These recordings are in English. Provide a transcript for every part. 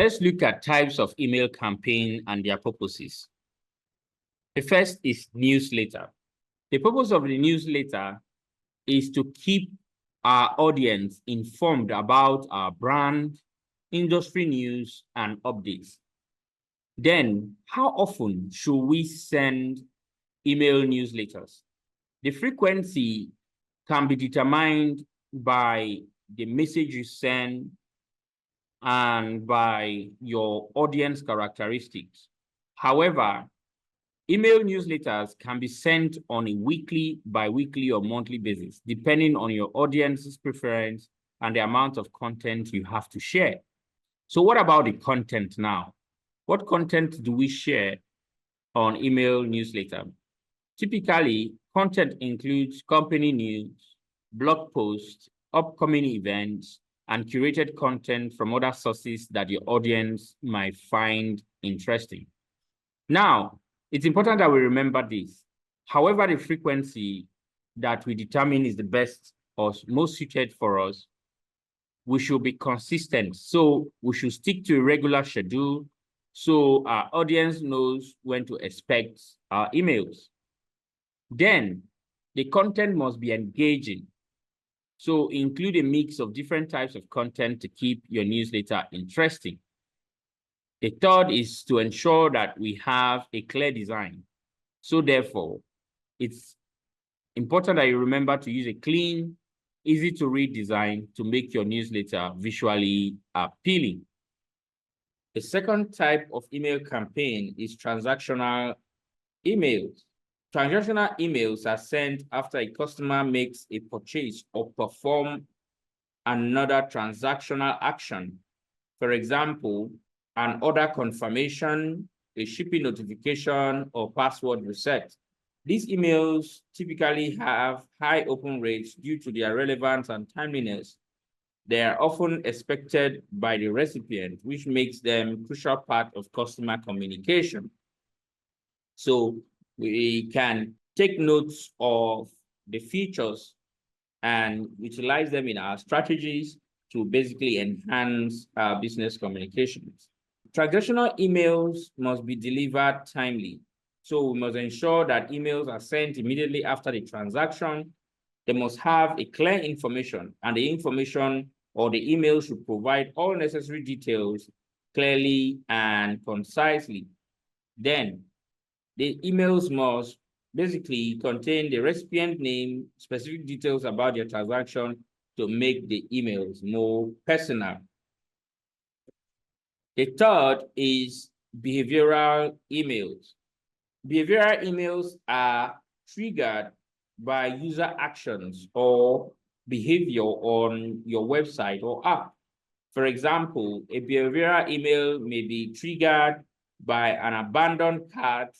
Let's look at types of email campaign and their purposes. The first is newsletter. The purpose of the newsletter is to keep our audience informed about our brand, industry news, and updates. Then, how often should we send email newsletters? The frequency can be determined by the message you send and by your audience characteristics. However, email newsletters can be sent on a weekly, bi-weekly, or monthly basis, depending on your audience's preference and the amount of content you have to share. So what about the content now? What content do we share on email newsletter? Typically, content includes company news, blog posts, upcoming events, and curated content from other sources that your audience might find interesting. Now, it's important that we remember this. However, the frequency that we determine is the best or most suited for us, we should be consistent. So we should stick to a regular schedule so our audience knows when to expect our emails. Then the content must be engaging. So include a mix of different types of content to keep your newsletter interesting. The third is to ensure that we have a clear design. So therefore, it's important that you remember to use a clean, easy to read design to make your newsletter visually appealing. The second type of email campaign is transactional emails. Transactional emails are sent after a customer makes a purchase or perform another transactional action. For example, an order confirmation, a shipping notification, or password reset. These emails typically have high open rates due to their relevance and timeliness. They are often expected by the recipient, which makes them a crucial part of customer communication. So we can take notes of the features and utilize them in our strategies to basically enhance our business communications. Transactional emails must be delivered timely. So we must ensure that emails are sent immediately after the transaction. They must have a clear information, and the information or the email should provide all necessary details clearly and concisely. Then the emails must basically contain the recipient name, specific details about your transaction to make the emails more personal. The third is behavioral emails. Behavioral emails are triggered by user actions or behavior on your website or app. For example, a behavioral email may be triggered by an abandoned cart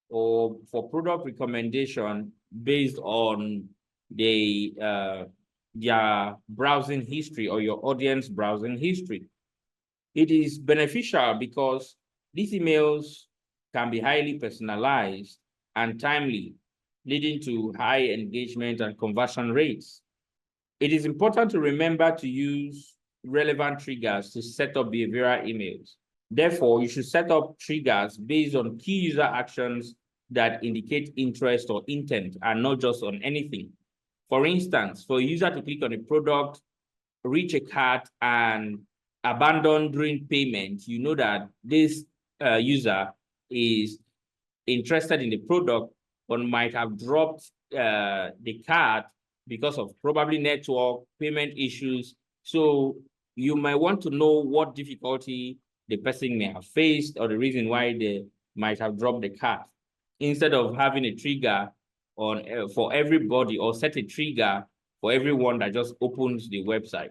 or for product recommendation based on their browsing history or your audience browsing history. It is beneficial because these emails can be highly personalized and timely, leading to high engagement and conversion rates. It is important to remember to use relevant triggers to set up behavioral emails. Therefore, you should set up triggers based on key user actions that indicate interest or intent and not just on anything. For instance, for a user to click on a product, reach a cart, and abandon during payment, you know that this user is interested in the product but might have dropped the cart because of probably network, payment issues. So you might want to know what difficulty the person may have faced or the reason why they might have dropped the cart. Instead of having a trigger on for everybody or set a trigger for everyone that just opens the website.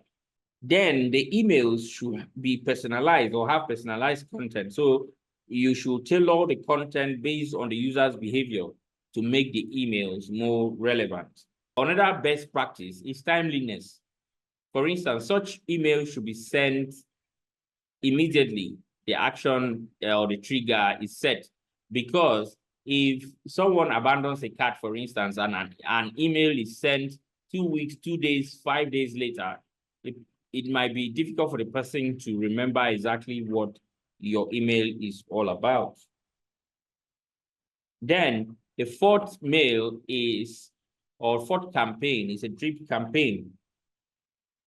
Then the emails should be personalized or have personalized content. So you should tailor the content based on the user's behavior to make the emails more relevant. Another best practice is timeliness. For instance, such emails should be sent immediately. The action or the trigger is set, because if someone abandons a cart, for instance, and an email is sent 2 weeks, 2 days, 5 days later, it might be difficult for the person to remember exactly what your email is all about. Then the fourth mail is, or fourth campaign is a drip campaign.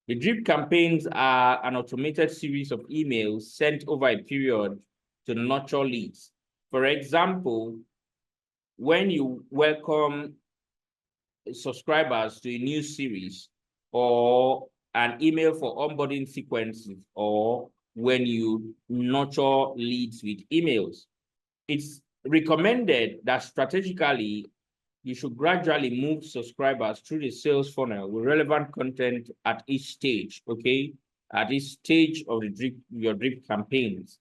The drip campaigns are an automated series of emails sent over a period to nurture leads. For example, when you welcome subscribers to a new series, or an email for onboarding sequences, or when you nurture leads with emails. It's recommended that strategically you should gradually move subscribers through the sales funnel with relevant content at each stage, okay? At each stage of the your drip campaigns.